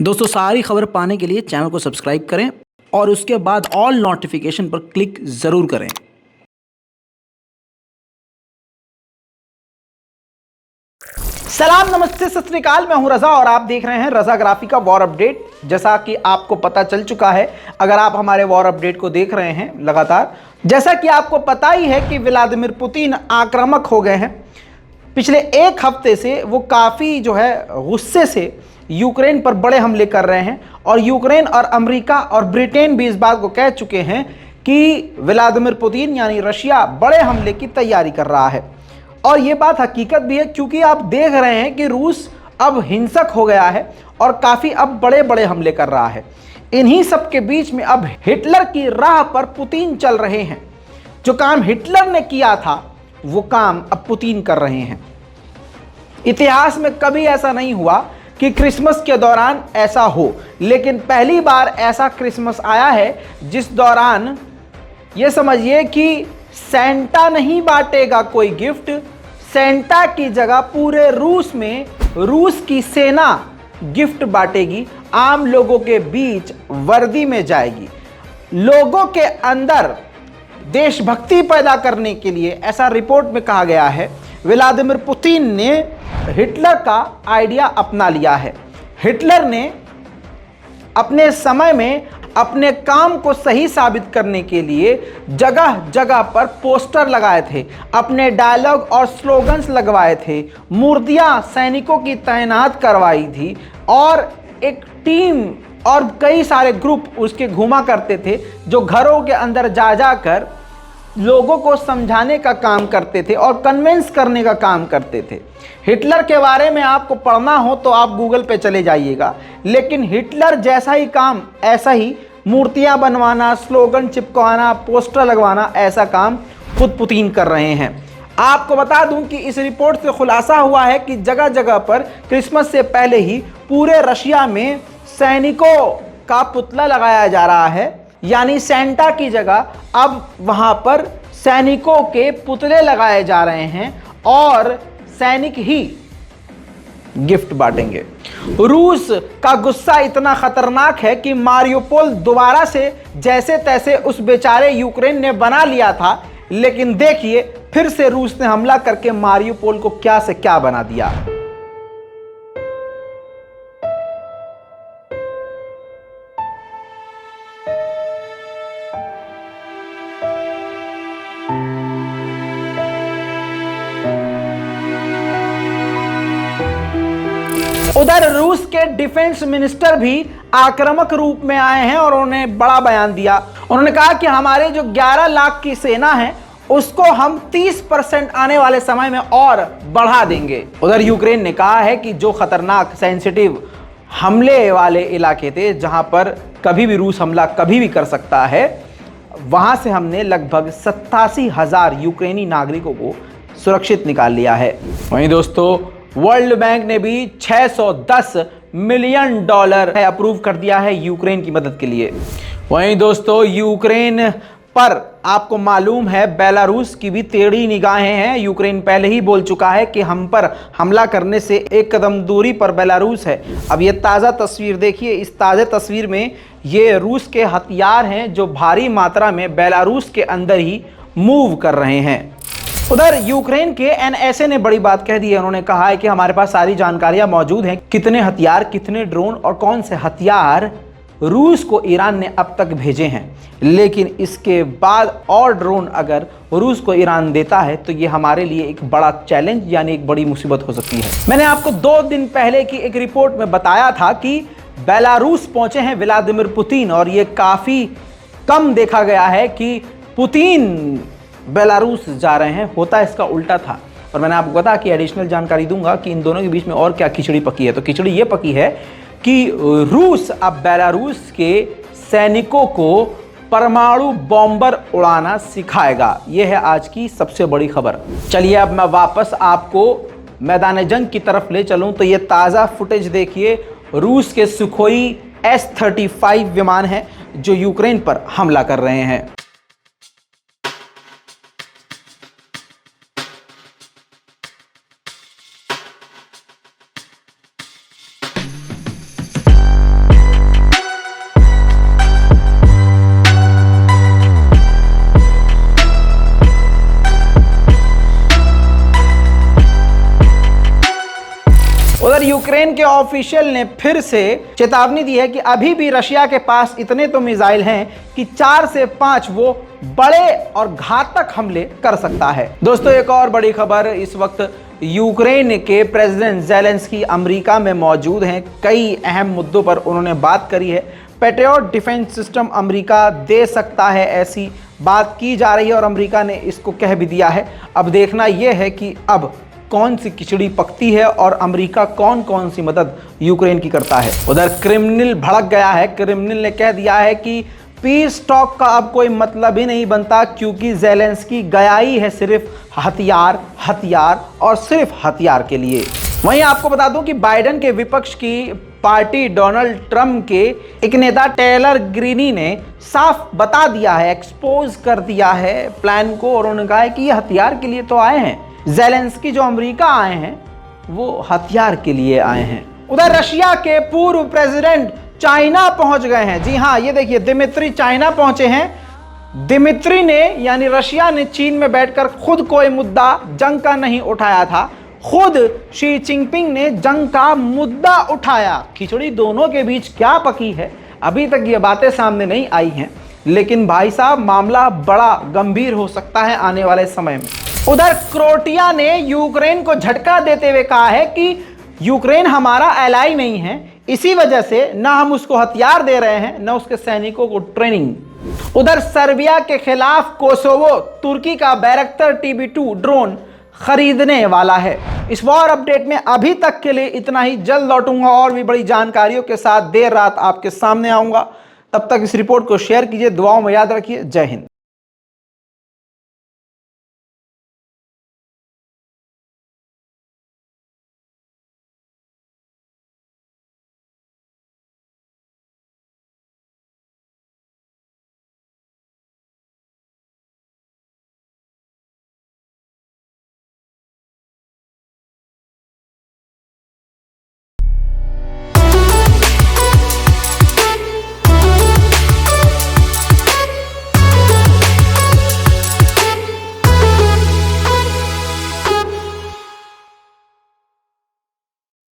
दोस्तों सारी खबर पाने के लिए चैनल को सब्सक्राइब करें और उसके बाद ऑल नोटिफिकेशन पर क्लिक ज़रूर करें। सलाम, नमस्ते, सत श्री अकाल। मैं हूं रजा और आप देख रहे हैं रजा ग्राफी का वॉर अपडेट। जैसा कि आपको पता चल चुका है, अगर आप हमारे वॉर अपडेट को देख रहे हैं लगातार, जैसा कि आपको पता ही है कि व्लादिमीर पुतिन आक्रामक हो गए हैं। पिछले एक हफ्ते से वो काफ़ी गुस्से से यूक्रेन पर बड़े हमले कर रहे हैं और यूक्रेन और अमेरिका और ब्रिटेन भी इस बात को कह चुके हैं कि व्लादिमीर पुतिन यानी रशिया बड़े हमले की तैयारी कर रहा है। और ये बात हकीकत भी है, क्योंकि आप देख रहे हैं कि रूस अब हिंसक हो गया है और काफ़ी अब बड़े बड़े हमले कर रहा है। इन्हीं सब के बीच में अब हिटलर की राह पर पुतिन चल रहे हैं। जो काम हिटलर ने किया था वो काम अब पुतिन कर रहे हैं। इतिहास में कभी ऐसा नहीं हुआ कि क्रिसमस के दौरान ऐसा हो, लेकिन पहली बार ऐसा क्रिसमस आया है जिस दौरान ये समझिए कि सेंटा नहीं बांटेगा कोई गिफ्ट, सेंटा की जगह पूरे रूस में रूस की सेना गिफ्ट बांटेगी, आम लोगों के बीच वर्दी में जाएगी। लोगों के अंदर देशभक्ति पैदा करने के लिए, ऐसा रिपोर्ट में कहा गया है, व्लादिमीर पुतिन ने हिटलर का आइडिया अपना लिया है। हिटलर ने अपने समय में अपने काम को सही साबित करने के लिए जगह जगह पर पोस्टर लगाए थे, अपने डायलॉग और स्लोगन्स लगवाए थे, मूर्तियां सैनिकों की तैनात करवाई थी और एक टीम और कई सारे ग्रुप उसके घुमा करते थे, जो घरों के अंदर जा जाकर लोगों को समझाने का काम करते थे और कन्विंस करने का काम करते थे। हिटलर के बारे में आपको पढ़ना हो तो आप गूगल पे चले जाइएगा, लेकिन हिटलर जैसा ही काम, ऐसा ही मूर्तियां बनवाना, स्लोगन चिपकवाना, पोस्टर लगवाना, ऐसा काम खुद पुतिन कर रहे हैं। आपको बता दूं कि इस रिपोर्ट से खुलासा हुआ है कि जगह जगह पर क्रिसमस से पहले ही पूरे रशिया में सैनिकों का पुतला लगाया जा रहा है, यानी सेंटा की जगह अब वहां पर सैनिकों के पुतले लगाए जा रहे हैं और सैनिक ही गिफ्ट बांटेंगे। रूस का गुस्सा इतना खतरनाक है कि मारियोपोल दोबारा से जैसे तैसे उस बेचारे यूक्रेन ने बना लिया था, लेकिन देखिए फिर से रूस ने हमला करके मारियोपोल को क्या से क्या बना दिया। उधर रूस के डिफेंस मिनिस्टर भी आक्रामक रूप में आए हैं और उन्होंने बड़ा बयान दिया। उन्होंने कहा कि हमारे जो 11 लाख की सेना है उसको हम 30% आने वाले समय में और बढ़ा देंगे। उधर यूक्रेन ने कहा है कि जो खतरनाक सेंसिटिव हमले वाले इलाके थे, जहां पर कभी भी रूस हमला कभी भी कर सकता है, वहां से हमने लगभग 87,000 यूक्रेनी नागरिकों को सुरक्षित निकाल लिया है। वहीं दोस्तों वर्ल्ड बैंक ने भी $610 मिलियन अप्रूव कर दिया है यूक्रेन की मदद के लिए। वहीं दोस्तों यूक्रेन पर आपको मालूम है बेलारूस की भी टेढ़ी निगाहें हैं। यूक्रेन पहले ही बोल चुका है कि हम पर हमला करने से एक कदम दूरी पर बेलारूस है। अब ये ताज़ा तस्वीर देखिए, इस ताज़ा तस्वीर में ये रूस के हथियार हैं जो भारी मात्रा में बेलारूस के अंदर ही मूव कर रहे हैं। उधर यूक्रेन के एनएसए ने बड़ी बात कह दी है। उन्होंने कहा है कि हमारे पास सारी जानकारियां मौजूद हैं, कितने हथियार, कितने ड्रोन और कौन से हथियार रूस को ईरान ने अब तक भेजे हैं, लेकिन इसके बाद और ड्रोन अगर रूस को ईरान देता है तो ये हमारे लिए एक बड़ा चैलेंज यानी एक बड़ी मुसीबत हो सकती है। मैंने आपको 2 दिन पहले की एक रिपोर्ट में बताया था कि बेलारूस पहुंचे हैं व्लादिमीर पुतिन, और ये काफ़ी कम देखा गया है कि पुतिन बेलारूस जा रहे हैं। होता इसका उल्टा था, और मैंने आपको बताया कि एडिशनल जानकारी दूंगा कि इन दोनों के बीच में और क्या खिचड़ी पकी है। तो खिचड़ी ये पकी है कि रूस अब बेलारूस के सैनिकों को परमाणु बॉम्बर उड़ाना सिखाएगा। यह है आज की सबसे बड़ी खबर। चलिए अब मैं वापस आपको मैदान जंग की तरफ ले चलूं तो ये ताज़ा फुटेज देखिए। रूस के सुखोई S-35 विमान हैं जो यूक्रेन पर हमला कर रहे हैं। यूक्रेन के ऑफिशियल ने फिर से चेतावनी दी है कि अभी भी रशिया के पास इतने तो मिसाइल हैं कि 4 से 5 वो बड़े और घातक हमले कर सकता है। दोस्तों, एक और बड़ी खबर, इस वक्त यूक्रेन के प्रेसिडेंट ज़ेलेंस्की अमेरिका में मौजूद हैं। कई अहम मुद्दों पर उन्होंने बात करी है। पैट्रियट डिफेंस सिस्टम अमेरिका दे सकता है, ऐसी बात की जा रही है और अमेरिका ने इसको कह भी दिया है। अब देखना यह है कि अब कौन सी खिचड़ी पकती है और अमेरिका कौन कौन सी मदद यूक्रेन की करता है। उधर क्रेमलिन भड़क गया है। क्रेमलिन ने कह दिया है कि पीस टॉक का अब कोई मतलब ही नहीं बनता, क्योंकि ज़ेलेंस्की गया ही है सिर्फ हथियार हथियार और सिर्फ हथियार के लिए। वहीं आपको बता दूं कि बाइडेन के विपक्ष की पार्टी डोनाल्ड ट्रंप के एक नेता टेलर ग्रीनी ने साफ बता दिया है, एक्सपोज कर दिया है प्लान को, और उन्होंने कहा है कि ये हथियार के लिए तो आए हैं। ज़ेलेंस्की जो अमेरिका आए हैं वो हथियार के लिए आए हैं। उधर रशिया के पूर्व प्रेसिडेंट चाइना पहुंच गए हैं। जी हां, ये देखिए, दिमित्री चाइना पहुंचे हैं। दिमित्री ने यानी रशिया ने चीन में बैठकर खुद कोई मुद्दा जंग का नहीं उठाया था, खुद शी जिनपिंग ने जंग का मुद्दा उठाया। खिचड़ी दोनों के बीच क्या पकी है, अभी तक ये बातें सामने नहीं आई हैं, लेकिन भाई साहब मामला बड़ा गंभीर हो सकता है आने वाले समय में। उधर क्रोएशिया ने यूक्रेन को झटका देते हुए कहा है कि यूक्रेन हमारा एलाई नहीं है, इसी वजह से ना हम उसको हथियार दे रहे हैं, ना उसके सैनिकों को ट्रेनिंग। उधर सर्बिया के खिलाफ कोसोवो तुर्की का बैरक्टर TB2 ड्रोन खरीदने वाला है। इस वॉर अपडेट में अभी तक के लिए इतना ही। जल्द लौटूंगा और भी बड़ी जानकारियों के साथ, देर रात आपके सामने आऊंगा। तब तक इस रिपोर्ट को शेयर कीजिए, दुआओं में याद रखिए। जय हिंद।